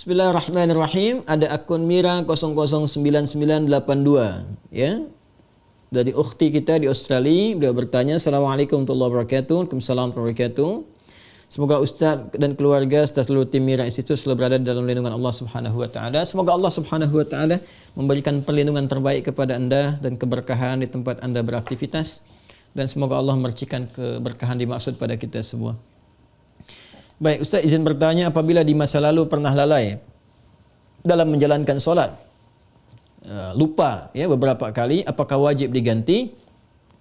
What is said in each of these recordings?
Bismillahirrahmanirrahim. Ada akun Mira 009982 ya. Dari ukhti kita di Australia, beliau bertanya, Assalamualaikum warahmatullahi wabarakatuh. Waalaikumsalam warahmatullahi wabarakatuh. Semoga Ustaz dan keluarga serta seluruh tim Mira Institute selalu berada dalam lindungan Allah Subhanahu wa taala. Semoga Allah Subhanahu wa taala memberikan perlindungan terbaik kepada Anda dan keberkahan di tempat Anda beraktivitas, dan semoga Allah memercikan keberkahan dimaksud pada kita semua. Baik, Ustaz izin bertanya, apabila di masa lalu pernah lalai dalam menjalankan solat, lupa ya beberapa kali, apakah wajib diganti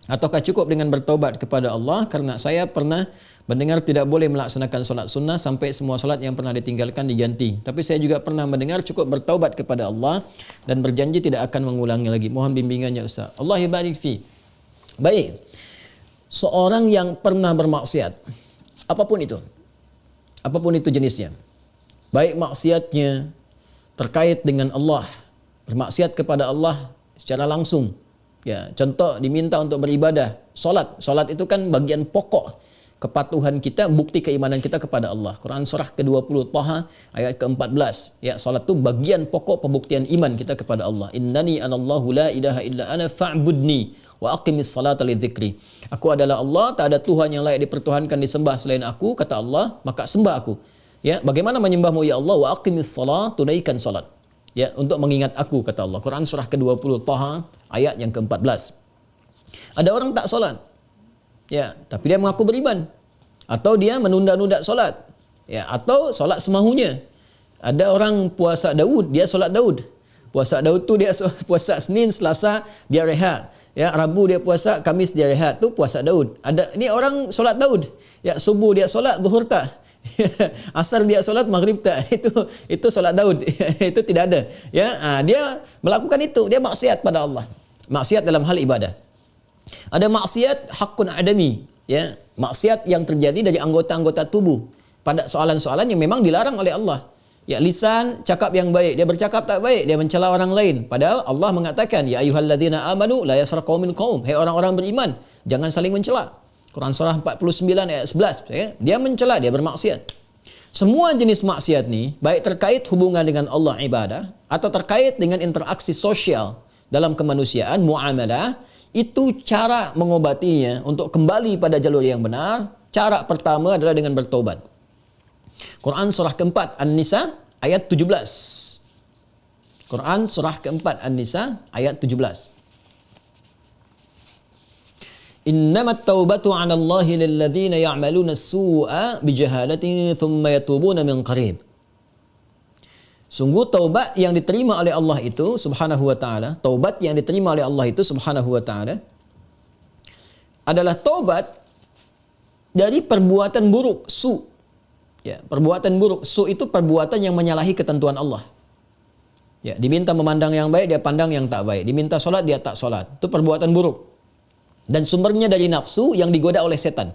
ataukah cukup dengan bertaubat kepada Allah? Karena saya pernah mendengar tidak boleh melaksanakan solat sunnah sampai semua solat yang pernah ditinggalkan diganti. Tapi saya juga pernah mendengar cukup bertaubat kepada Allah dan berjanji tidak akan mengulangi lagi. Mohon bimbingannya Ustaz. Allah barik fi. Baik, seorang yang pernah bermaksiat, apapun itu jenisnya, baik maksiatnya terkait dengan Allah, bermaksiat kepada Allah secara langsung, ya, contoh diminta untuk beribadah, solat itu kan bagian pokok kepatuhan kita, bukti keimanan kita kepada Allah. Quran surah ke-20 Taha ayat ke-14, ya, solat itu bagian pokok pembuktian iman kita kepada Allah. Innani anallahu la ilaha illa ana fa'budni wa aqimis salata lidzikri. Aku adalah Allah, tak ada Tuhan yang layak dipertuhankan disembah selain aku, kata Allah, maka sembah aku. Ya, bagaimana menyembahmu ya Allah? Wa aqimis salat, tunaikan salat. Ya, untuk mengingat aku, kata Allah. Quran surah ke-20 Taha ayat yang ke-14. Ada orang tak solat, ya, tapi dia mengaku beriman, atau dia menunda-nunda solat, ya, atau solat semahunya. Ada orang puasa Daud, dia solat Daud. Puasa Daud tu dia puasa Senin, Selasa dia rehat. Ya, Rabu dia puasa, Kamis dia rehat. Tu puasa Daud. Ada ni orang solat Daud. Ya, subuh dia solat, zuhur tak. Asar dia solat, maghrib tak. Itu solat Daud. Itu tidak ada. Ya, dia melakukan itu, dia maksiat pada Allah. Maksiat dalam hal ibadah. Ada maksiat hakun adami, ya, maksiat yang terjadi dari anggota-anggota tubuh pada soalan-soalan yang memang dilarang oleh Allah. Ya, lisan cakap yang baik, dia bercakap tak baik, dia mencela orang lain. Padahal Allah mengatakan, ya ayyuhalladzina amanu la yaskhar qaumin qaum. Hai orang-orang beriman, jangan saling mencela. Quran surah 49 ayat 11, ya. Dia mencela, dia bermaksiat. Semua jenis maksiat ni, baik terkait hubungan dengan Allah ibadah atau terkait dengan interaksi sosial dalam kemanusiaan, muamalah, itu cara mengobatinya untuk kembali pada jalur yang benar. Cara pertama adalah dengan bertobat. Quran surah keempat An-Nisa ayat 17. Quran surah keempat An-Nisa ayat 17. Innamat taubatu 'ala Allahi lilladzina ya'maluna as-su'a bijahalatin thumma yatubuna min qarib. Sungguh taubat yang diterima oleh Allah itu subhanahu wa ta'ala, taubat yang diterima oleh Allah itu subhanahu wa ta'ala adalah taubat dari perbuatan buruk, su. Ya, perbuatan buruk, su itu perbuatan yang menyalahi ketentuan Allah. Ya, diminta memandang yang baik, dia pandang yang tak baik. Diminta solat, dia tak solat. Itu perbuatan buruk. Dan sumbernya dari nafsu yang digoda oleh setan.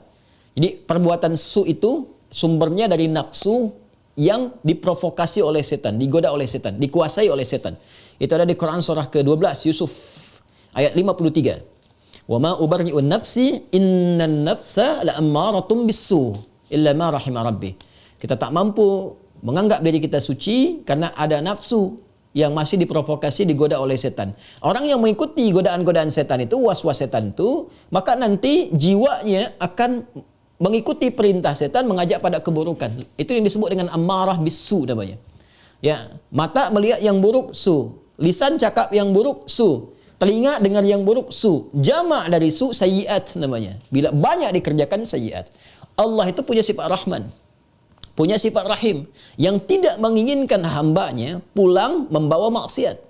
Jadi perbuatan su itu sumbernya dari nafsu yang diprovokasi oleh setan, digoda oleh setan, dikuasai oleh setan. Itu ada di Quran surah ke-12 Yusuf ayat 53. Wa ma ubarri'un nafsi innan nafsa la'ammaratun bis-su illa ma rahima rabbi. Kita tak mampu menganggap diri kita suci karena ada nafsu yang masih diprovokasi, digoda oleh setan. Orang yang mengikuti godaan-godaan setan itu, was-was setan itu, maka nanti jiwanya akan mengikuti perintah setan, mengajak pada keburukan. Itu yang disebut dengan ammarah bisu namanya. Ya, mata melihat yang buruk, su. Lisan cakap yang buruk, su. Telinga dengar yang buruk, su. Jamak dari su, sayyiat namanya. Bila banyak dikerjakan sayyiat. Allah itu punya sifat Rahman, punya sifat Rahim, yang tidak menginginkan hambanya pulang membawa maksiat.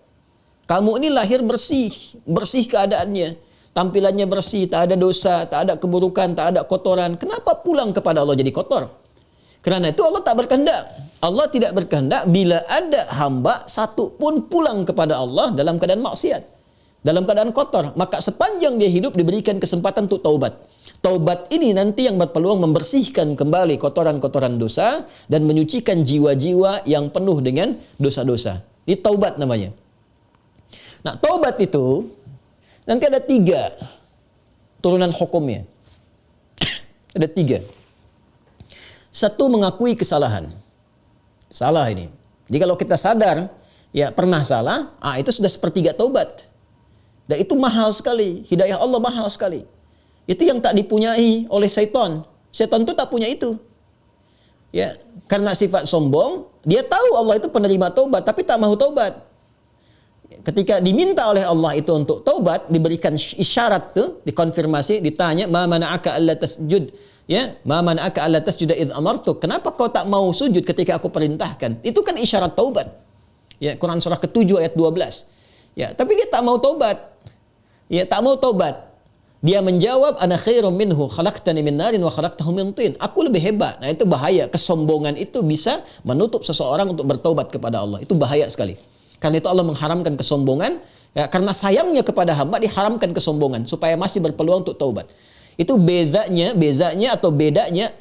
Kamu ini lahir bersih, bersih keadaannya, tampilannya bersih, tak ada dosa, tak ada keburukan, tak ada kotoran. Kenapa pulang kepada Allah jadi kotor? Kerana itu Allah tak berkehendak. Allah tidak berkehendak bila ada hamba satu pun pulang kepada Allah dalam keadaan maksiat, dalam keadaan kotor. Maka sepanjang dia hidup diberikan kesempatan untuk taubat. Taubat ini nanti yang berpeluang membersihkan kembali kotoran-kotoran dosa dan menyucikan jiwa-jiwa yang penuh dengan dosa-dosa. Ini taubat namanya. Nah, taubat itu nanti ada 3 turunan hukumnya. Ada 3. 1, mengakui kesalahan. Salah ini. Jadi kalau kita sadar ya pernah salah, itu sudah sepertiga taubat. Dan itu mahal sekali, hidayah Allah mahal sekali. Itu yang tak dipunyai oleh syaitan. Syaitan itu tak punya itu. Ya, karena sifat sombong, dia tahu Allah itu penerima taubat tapi tak mau taubat. Ketika diminta oleh Allah itu untuk taubat, diberikan isyarat tuh, dikonfirmasi, ditanya, "Ma mana'aka alla tasjud?" Ya, "Ma mana'aka alla tasjuda idz amartuk?" Kenapa kau tak mau sujud ketika aku perintahkan? Itu kan isyarat taubat. Ya, Quran surah ke-7 ayat 12. Ya, tapi dia tak mau taubat. Ya, tak mau taubat. Dia menjawab, "Ana khairum minhu, khalaqtani min narin wa khalaqtahu min tin." Aku lebih hebat. Nah, itu bahaya. Kesombongan itu bisa menutup seseorang untuk bertaubat kepada Allah. Itu bahaya sekali. Karena itu Allah mengharamkan kesombongan. Ya, karena sayangnya kepada hamba diharamkan kesombongan supaya masih berpeluang untuk taubat. Itu bezanya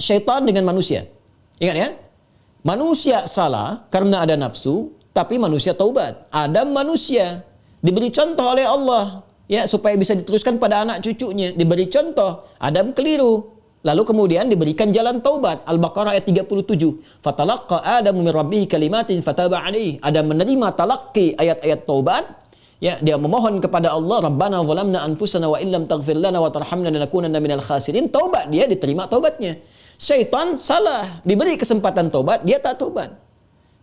syaitan dengan manusia. Ingat ya? Manusia salah karena ada nafsu, tapi manusia taubat. Adam manusia diberi contoh oleh Allah ya supaya bisa diteruskan pada anak cucunya. Diberi contoh, Adam keliru. Lalu kemudian diberikan jalan taubat. Al-Baqarah ayat 37. Fatalaqqa Adamu min rabbih kalimatin fataba alaihi. Adam menerima talaqi ayat-ayat taubat. Ya, dia memohon kepada Allah, Rabbana zalamna anfusana wa illam taghfir lana wa tarhamna lanakunanna minal khasirin. Taubat, dia diterima taubatnya. Syaitan salah, diberi kesempatan taubat, dia tak taubat.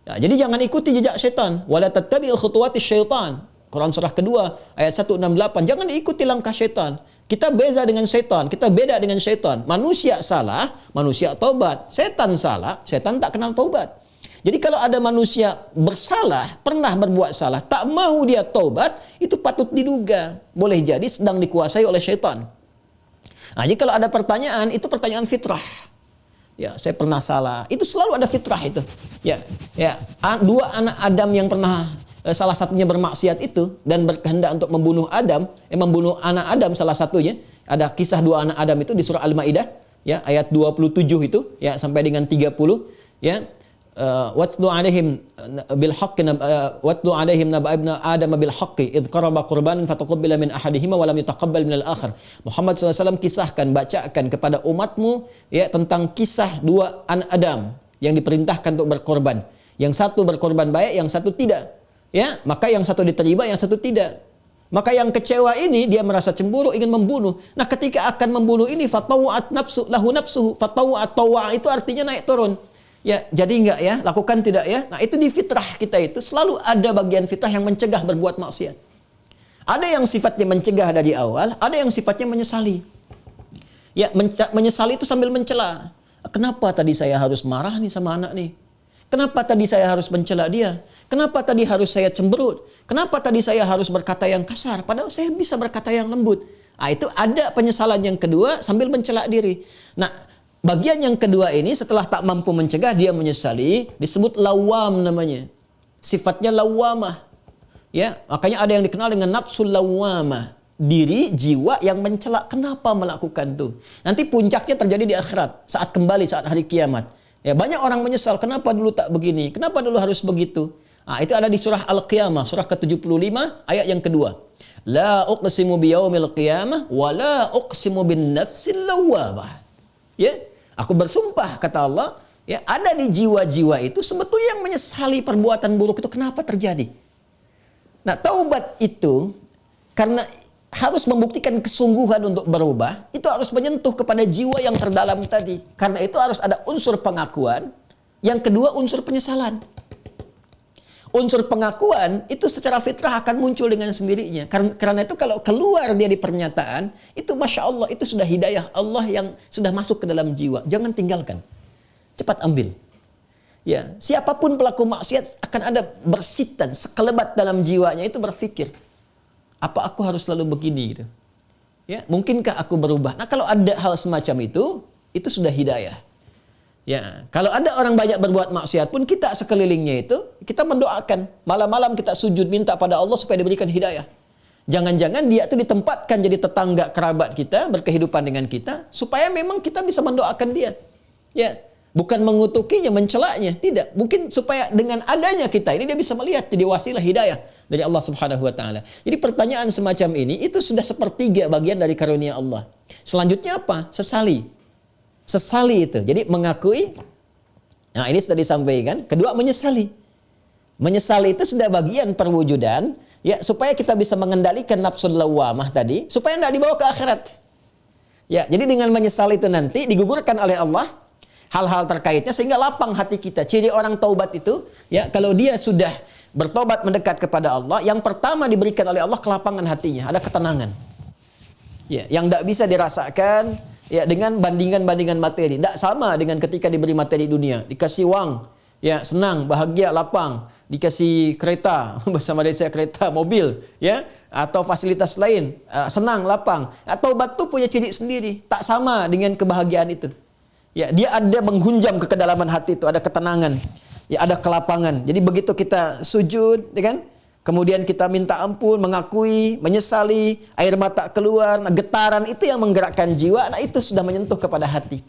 Ya, jadi jangan ikuti jejak syaitan. Wala tattabi'u khutuwatis syaitan. Quran surah kedua ayat 168. Jangan diikuti langkah syaitan. Kita beza dengan syaitan, kita beda dengan syaitan. Manusia salah, manusia taubat. Setan salah, setan tak kenal taubat. Jadi kalau ada manusia bersalah, pernah berbuat salah, tak mau dia taubat, itu patut diduga. Boleh jadi sedang dikuasai oleh syaitan. Nah, jadi kalau ada pertanyaan, itu pertanyaan fitrah. Ya, saya pernah salah. Itu selalu ada fitrah itu. Ya, dua anak Adam yang pernah salah satunya bermaksiat itu dan berkehendak untuk membunuh membunuh anak Adam salah satunya. Ada kisah dua anak Adam itu di surah Al-Maidah ya ayat 27 itu ya sampai dengan 30 ya. Watlu alaihim bil haqqi watlu alaihim naba ibna adam bil haqqi id qaraba qurbanan fataqabbala min ahadihima wa lam yutaqabbal min al-akhar. Muhammad SAW kisahkan, bacakan kepada umatmu ya tentang kisah dua anak Adam yang diperintahkan untuk berkorban. Yang satu berkorban baik, yang satu tidak. Ya, maka yang satu diterima, yang satu tidak. Maka yang kecewa ini dia merasa cemburu, ingin membunuh. Nah, ketika akan membunuh ini fatawat nafsu lahu nafsuhu, fatawat tawa itu artinya naik turun. Ya, jadi enggak ya, lakukan tidak ya. Nah, itu di fitrah kita itu selalu ada bagian fitrah yang mencegah berbuat maksiat. Ada yang sifatnya mencegah dari awal, ada yang sifatnya menyesali. Ya, menyesali itu sambil mencela. Kenapa tadi saya harus marah nih sama anak nih? Kenapa tadi saya harus mencela dia? Kenapa tadi harus saya cemberut? Kenapa tadi saya harus berkata yang kasar? Padahal saya bisa berkata yang lembut. Nah, itu ada penyesalan yang kedua sambil mencela diri. Nah, bagian yang kedua ini setelah tak mampu mencegah, dia menyesali, disebut lawam namanya. Sifatnya lawamah. Ya, makanya ada yang dikenal dengan nafsul lawamah. Diri, jiwa yang mencela. Kenapa melakukan itu? Nanti puncaknya terjadi di akhirat. Saat kembali, saat hari kiamat. Ya, banyak orang menyesal, kenapa dulu tak begini? Kenapa dulu harus begitu? Nah, itu ada di surah Al-Qiyamah, surah ke-75, ayat yang kedua. La uqsimu biyaumil qiyamah, wa la uqsimu bin nafsil lawwamah. Ya, aku bersumpah, kata Allah, ya, ada di jiwa-jiwa itu sebetulnya yang menyesali perbuatan buruk itu kenapa terjadi. Nah, taubat itu, karena harus membuktikan kesungguhan untuk berubah, itu harus menyentuh kepada jiwa yang terdalam tadi. Karena itu harus ada unsur pengakuan, yang kedua unsur penyesalan. Unsur pengakuan itu secara fitrah akan muncul dengan sendirinya. Karena itu kalau keluar dia di pernyataan, itu Masya Allah, itu sudah hidayah Allah yang sudah masuk ke dalam jiwa. Jangan tinggalkan. Cepat ambil. Ya, siapapun pelaku maksiat akan ada bersitan, sekelebat dalam jiwanya itu berpikir, apa aku harus selalu begini gitu? Ya, mungkinkah aku berubah? Nah, kalau ada hal semacam itu sudah hidayah. Ya, kalau ada orang banyak berbuat maksiat pun kita sekelilingnya itu kita mendoakan, malam-malam kita sujud minta pada Allah supaya diberikan hidayah. Jangan-jangan dia itu ditempatkan jadi tetangga kerabat kita, berkehidupan dengan kita supaya memang kita bisa mendoakan dia. Ya, bukan mengutukinya, mencelaknya, tidak. Mungkin supaya dengan adanya kita ini dia bisa melihat jadi wasilah hidayah dari Allah Subhanahu wa taala. Jadi pertanyaan semacam ini itu sudah sepertiga bagian dari karunia Allah. Selanjutnya apa? Sesali. Sesali itu. Jadi mengakui. Nah, ini sudah disampaikan. Kedua, menyesali. Menyesal itu sudah bagian perwujudan, ya, supaya kita bisa mengendalikan nafsul lawamah tadi, supaya tidak dibawa ke akhirat. Ya, jadi dengan menyesal itu nanti digugurkan oleh Allah hal-hal terkaitnya sehingga lapang hati kita. Ciri orang taubat itu, ya, kalau dia sudah bertobat mendekat kepada Allah, yang pertama diberikan oleh Allah kelapangan hatinya, ada ketenangan. Ya, yang tidak bisa dirasakan ya dengan bandingan-bandingan materi. Tidak sama dengan ketika diberi materi dunia, dikasih uang, ya, senang, bahagia, lapang, dikasih kereta, bahasa Malaysia kereta, mobil, ya, atau fasilitas lain, senang, lapang. Taubat itu punya ciri sendiri, tak sama dengan kebahagiaan itu. Ya, dia ada menghunjam ke kedalaman hati itu, ada ketenangan, ya, ada kelapangan. Jadi begitu kita sujud, ya kan? Kemudian kita minta ampun, mengakui, menyesali, air mata keluar, getaran itu yang menggerakkan jiwa. Nah, itu sudah menyentuh kepada hati.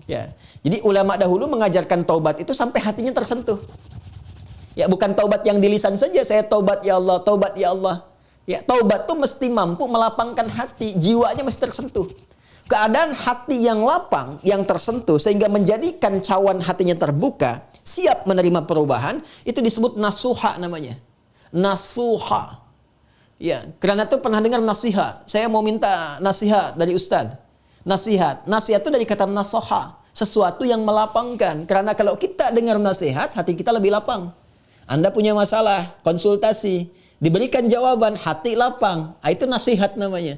Ya. Jadi ulama dahulu mengajarkan taubat itu sampai hatinya tersentuh. Ya, bukan taubat yang di lisan saja, saya taubat ya Allah, taubat ya Allah. Ya, taubat itu mesti mampu melapangkan hati, jiwanya mesti tersentuh. Keadaan hati yang lapang, yang tersentuh sehingga menjadikan cawan hatinya terbuka, siap menerima perubahan, itu disebut nasuha namanya. Nasuha. Ya, karena itu pernah dengar nasihat. Saya mau minta nasihat dari Ustadz. Nasihat. Nasihat itu dari kata nasoha. Sesuatu yang melapangkan. Karena kalau kita dengar nasihat, hati kita lebih lapang. Anda punya masalah, konsultasi, diberikan jawaban, hati lapang. Itu nasihat namanya.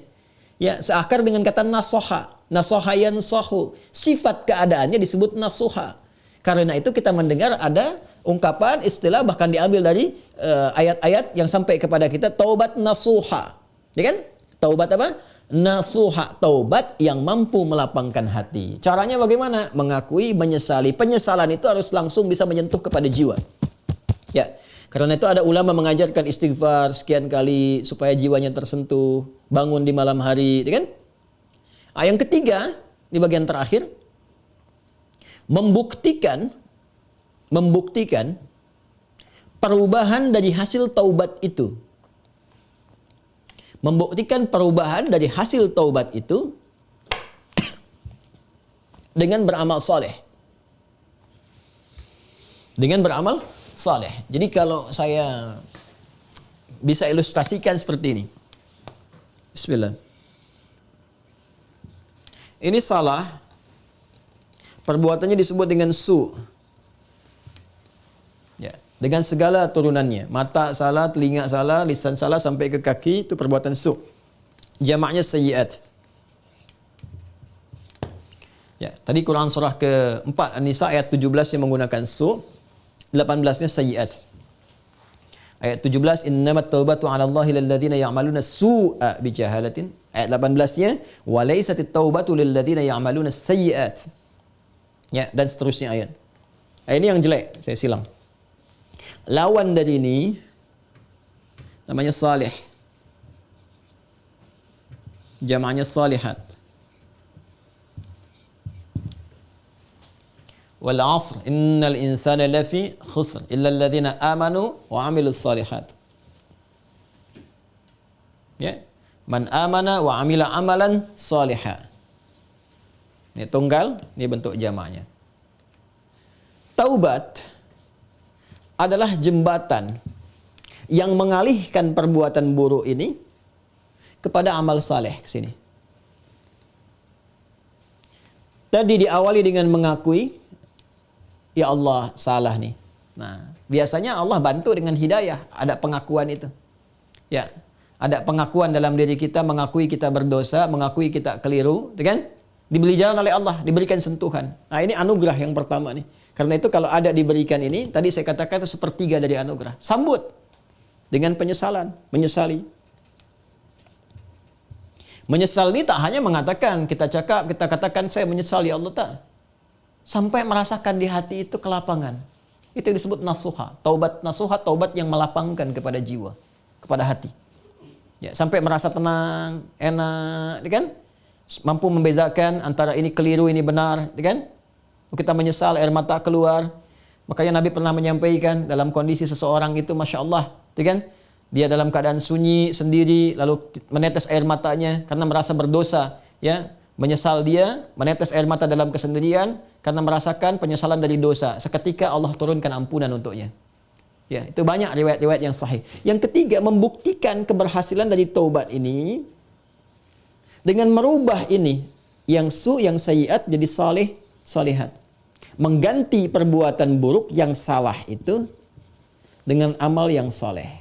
Ya, seakar dengan kata nasoha. Nasoha yansohu. Sifat keadaannya disebut nasuha. Karena itu kita mendengar ada ungkapan, istilah bahkan diambil dari ayat-ayat yang sampai kepada kita, taubat nasuha. Ya kan? Taubat apa? Nasuha. Taubat yang mampu melapangkan hati. Caranya bagaimana? Mengakui, menyesali. Penyesalan itu harus langsung bisa menyentuh kepada jiwa. Ya. Karena itu ada ulama mengajarkan istighfar sekian kali supaya jiwanya tersentuh, bangun di malam hari, ya kan? Yang ketiga, di bagian terakhir, membuktikan perubahan dari hasil taubat itu. Membuktikan perubahan dari hasil taubat itu dengan beramal saleh. Dengan beramal saleh. Jadi kalau saya bisa ilustrasikan seperti ini. Bismillah. Ini salah. Perbuatannya disebut dengan su. Ya, dengan segala turunannya. Mata salah, telinga salah, lisan salah sampai ke kaki, itu perbuatan su. Jamaknya sayyiat. Ya, tadi Quran surah ke-4 An-Nisa ayat 17 yang menggunakan su, 18-nya sayyiat. Ayat 17, innamat taubatu 'ala Allahi lil ladzina ya'maluna su'a bijahalatin. Ayat 18-nya, wa laysatit taubatu lil ladzina ya'maluna sayyiat. Ya, dan seterusnya ayat. Ini yang jelek, saya silang. Lawan dari ini namanya salih. Jamaknya salihat. Wal 'asr innal insana lafi khusr illa alladhina amanu wa 'amilus salihat. Ya, man amana wa 'amila amalan salihah. Ini tunggal, ini bentuk jamaknya. Taubat adalah jembatan yang mengalihkan perbuatan buruk ini kepada amal saleh ke sini. Tadi diawali dengan mengakui, ya Allah salah nih. Nah, biasanya Allah bantu dengan hidayah, ada pengakuan itu. Ya, ada pengakuan dalam diri kita, mengakui kita berdosa, mengakui kita keliru, kan? Diberi jalan oleh Allah, diberikan sentuhan. Nah, ini anugerah yang pertama nih. Karena itu kalau ada diberikan ini, tadi saya katakan itu sepertiga dari anugerah. Sambut dengan penyesalan, menyesali. Menyesal ini tak hanya mengatakan, kita katakan saya menyesal ya Allah, tak. Sampai merasakan di hati itu kelapangan. Itu yang disebut nasuha. Taubat nasuha, taubat yang melapangkan kepada jiwa, kepada hati. Ya, sampai merasa tenang, enak, kan? Mampu membezakan antara ini keliru, ini benar, kan? Kita menyesal, air mata keluar. Makanya Nabi pernah menyampaikan dalam kondisi seseorang itu, Masya Allah, kan? Dia dalam keadaan sunyi sendiri, lalu menetes air matanya karena merasa berdosa, ya. Menyesal dia, menetes air mata dalam kesendirian karena merasakan penyesalan dari dosa. Seketika Allah turunkan ampunan untuknya. Ya, itu banyak riwayat-riwayat yang sahih. Yang ketiga, membuktikan keberhasilan dari taubat ini dengan merubah ini yang yang sayyiat jadi saleh, salihat. Mengganti perbuatan buruk yang salah itu dengan amal yang saleh.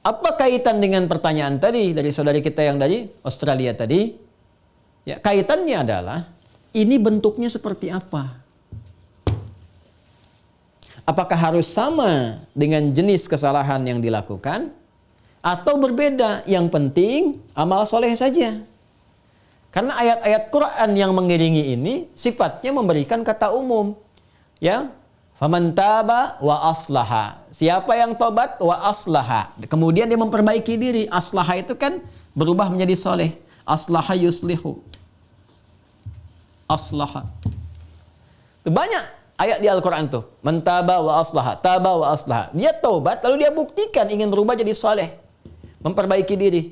Apa kaitan dengan pertanyaan tadi dari saudari kita yang dari Australia tadi? Ya, kaitannya adalah ini bentuknya seperti apa? Apakah harus sama dengan jenis kesalahan yang dilakukan? Atau berbeda? Yang penting amal soleh saja. Karena ayat-ayat Quran yang mengiringi ini sifatnya memberikan kata umum. Ya, faman taba wa aslaha. Siapa yang tobat wa aslaha. Kemudian dia memperbaiki diri. Aslaha itu kan berubah menjadi soleh. Aslaha yuslihu. Aslaha. Itu banyak ayat di Al-Quran tuh. Mentaba wa aslaha. Taba wa aslaha. Dia taubat lalu dia buktikan ingin berubah jadi soleh. Memperbaiki diri.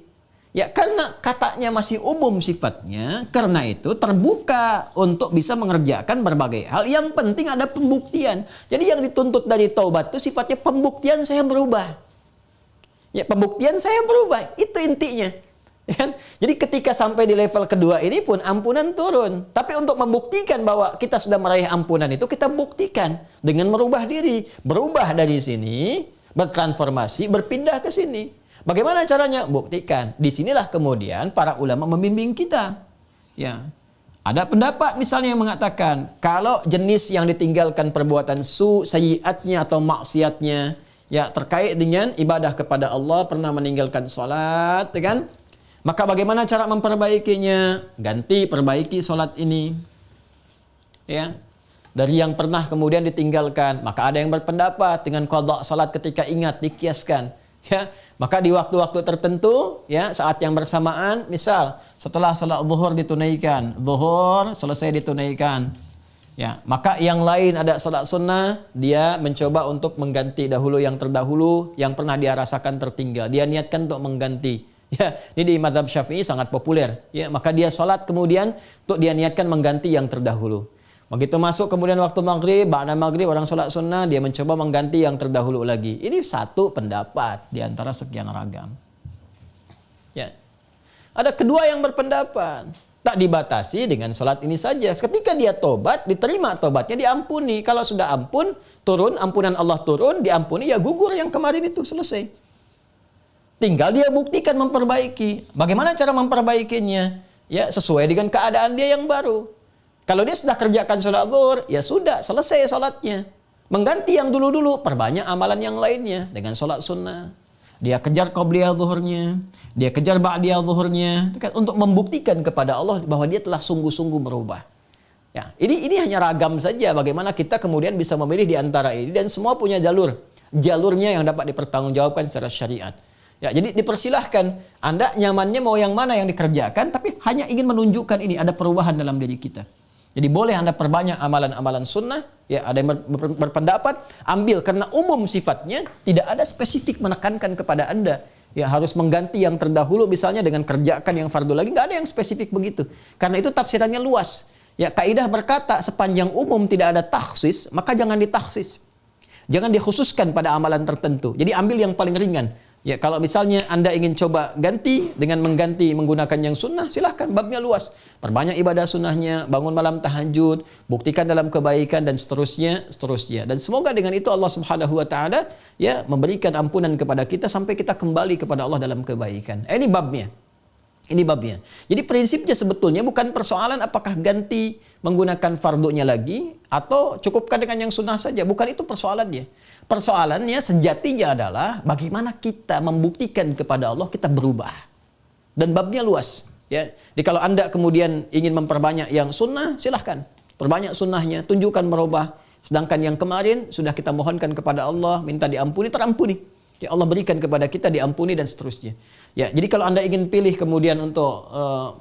Ya, karena katanya masih umum sifatnya, karena itu terbuka untuk bisa mengerjakan berbagai hal. Yang penting ada pembuktian. Jadi yang dituntut dari taubat itu sifatnya pembuktian saya berubah. Ya, pembuktian saya berubah. Itu intinya. Ya, jadi ketika sampai di level kedua ini pun ampunan turun. Tapi untuk membuktikan bahwa kita sudah meraih ampunan itu, kita buktikan dengan merubah diri. Berubah dari sini, bertransformasi, berpindah ke sini. Bagaimana caranya? Buktikan. Disinilah kemudian para ulama membimbing kita. Ya, ada pendapat misalnya yang mengatakan kalau jenis yang ditinggalkan perbuatan sayyiatnya atau maksiatnya ya terkait dengan ibadah kepada Allah, pernah meninggalkan salat, ya kan? Maka bagaimana cara memperbaikinya? Ganti, perbaiki salat ini. Ya. Dari yang pernah kemudian ditinggalkan, maka ada yang berpendapat dengan qada salat ketika ingat dikiaskan. Ya, maka di waktu-waktu tertentu, ya saat yang bersamaan, misal setelah salat zuhur ditunaikan, zuhur selesai ditunaikan, ya maka yang lain ada salat sunnah, dia mencoba untuk mengganti dahulu yang terdahulu, yang pernah dia rasakan tertinggal, dia niatkan untuk mengganti. Ya, ini di mazhab Syafi'i sangat populer. Ya, maka dia salat kemudian untuk dia niatkan mengganti yang terdahulu. Begitu masuk kemudian waktu maghrib, ba'da maghrib orang sholat sunnah, dia mencoba mengganti yang terdahulu lagi. Ini satu pendapat di antara sekian ragam. Ya. Ada kedua yang berpendapat, tak dibatasi dengan sholat ini saja. Ketika dia tobat, diterima tobatnya, diampuni. Kalau sudah ampun, turun, ampunan Allah turun, diampuni, ya gugur yang kemarin itu, selesai. Tinggal dia buktikan memperbaiki. Bagaimana cara memperbaikinya? Ya, sesuai dengan keadaan dia yang baru. Kalau dia sudah kerjakan sholat zuhur, ya sudah, selesai sholatnya. Mengganti yang dulu-dulu, perbanyak amalan yang lainnya dengan sholat sunnah. Dia kejar qabliyah zuhurnya, dia kejar ba'diyah zuhurnya, untuk membuktikan kepada Allah bahwa dia telah sungguh-sungguh berubah. Ya, ini hanya ragam saja bagaimana kita kemudian bisa memilih di antara ini, dan semua punya jalurnya yang dapat dipertanggungjawabkan secara syariat. Ya, jadi dipersilahkan, Anda nyamannya mau yang mana yang dikerjakan, tapi hanya ingin menunjukkan ini ada perubahan dalam diri kita. Jadi boleh Anda perbanyak amalan-amalan sunnah, ya ada yang berpendapat, ambil karena umum sifatnya, tidak ada spesifik menekankan kepada Anda. Ya harus mengganti yang terdahulu misalnya dengan kerjakan yang fardu lagi, nggak ada yang spesifik begitu. Karena itu tafsirannya luas. Ya kaidah berkata sepanjang umum tidak ada takhsis, maka jangan ditaksis. Jangan dikhususkan pada amalan tertentu. Jadi ambil yang paling ringan. Ya kalau misalnya Anda ingin coba ganti dengan mengganti menggunakan yang sunnah, silahkan, babnya luas. Perbanyak ibadah sunnahnya, bangun malam tahajud, buktikan dalam kebaikan dan seterusnya. Dan semoga dengan itu Allah Subhanahu wa taala ya memberikan ampunan kepada kita sampai kita kembali kepada Allah dalam kebaikan. Ini babnya. Jadi prinsipnya sebetulnya bukan persoalan apakah ganti menggunakan fardunya lagi atau cukupkan dengan yang sunnah saja. Bukan itu persoalannya. Persoalannya sejatinya adalah bagaimana kita membuktikan kepada Allah kita berubah. Dan babnya luas. Ya. Jadi kalau Anda kemudian ingin memperbanyak yang sunnah, silahkan. Perbanyak sunnahnya, tunjukkan merubah. Sedangkan yang kemarin sudah kita mohonkan kepada Allah, minta diampuni, terampuni. Ya Allah berikan kepada kita diampuni dan seterusnya. Ya, jadi kalau Anda ingin pilih kemudian untuk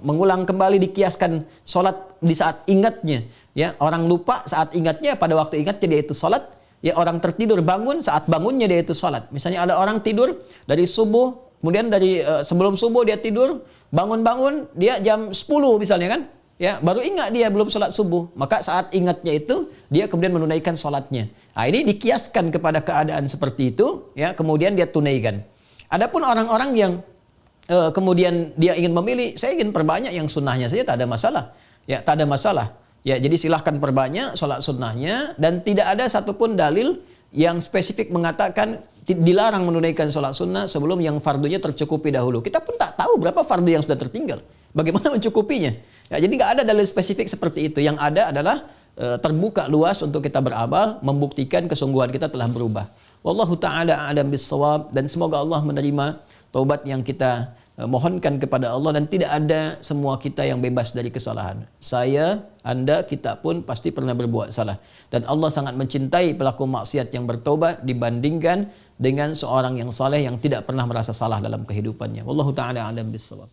mengulang kembali dikiaskan sholat di saat ingatnya. Ya, orang lupa saat ingatnya, pada waktu ingatnya dia itu sholat. Ya orang tertidur bangun saat bangunnya dia itu sholat. Misalnya ada orang tidur dari subuh, kemudian dari sebelum subuh dia tidur, bangun-bangun dia jam 10 misalnya kan. Ya, baru ingat dia belum sholat subuh. Maka saat ingatnya itu, dia kemudian menunaikan sholatnya. Nah, ini dikiaskan kepada keadaan seperti itu, ya, kemudian dia tunaikan. Adapun orang-orang yang kemudian dia ingin memilih, saya ingin perbanyak yang sunnahnya saja, tak ada masalah. Ya, tak ada masalah. Ya, jadi silahkan perbanyak sholat sunnahnya, dan tidak ada satupun dalil yang spesifik mengatakan dilarang menunaikan sholat sunnah sebelum yang fardunya tercukupi dahulu. Kita pun tak tahu berapa fardu yang sudah tertinggal. Bagaimana mencukupinya? Ya, jadi nggak ada dalil spesifik seperti itu. Yang ada adalah terbuka luas untuk kita beramal, membuktikan kesungguhan kita telah berubah. Wallahu ta'ala a'lam bis-shawab, dan semoga Allah menerima taubat yang kita mohonkan kepada Allah, dan tidak ada semua kita yang bebas dari kesalahan. Saya, Anda, kita pun pasti pernah berbuat salah. Dan Allah sangat mencintai pelaku maksiat yang bertaubat dibandingkan dengan seorang yang saleh yang tidak pernah merasa salah dalam kehidupannya. Wallahu ta'ala a'lam bis-shawab.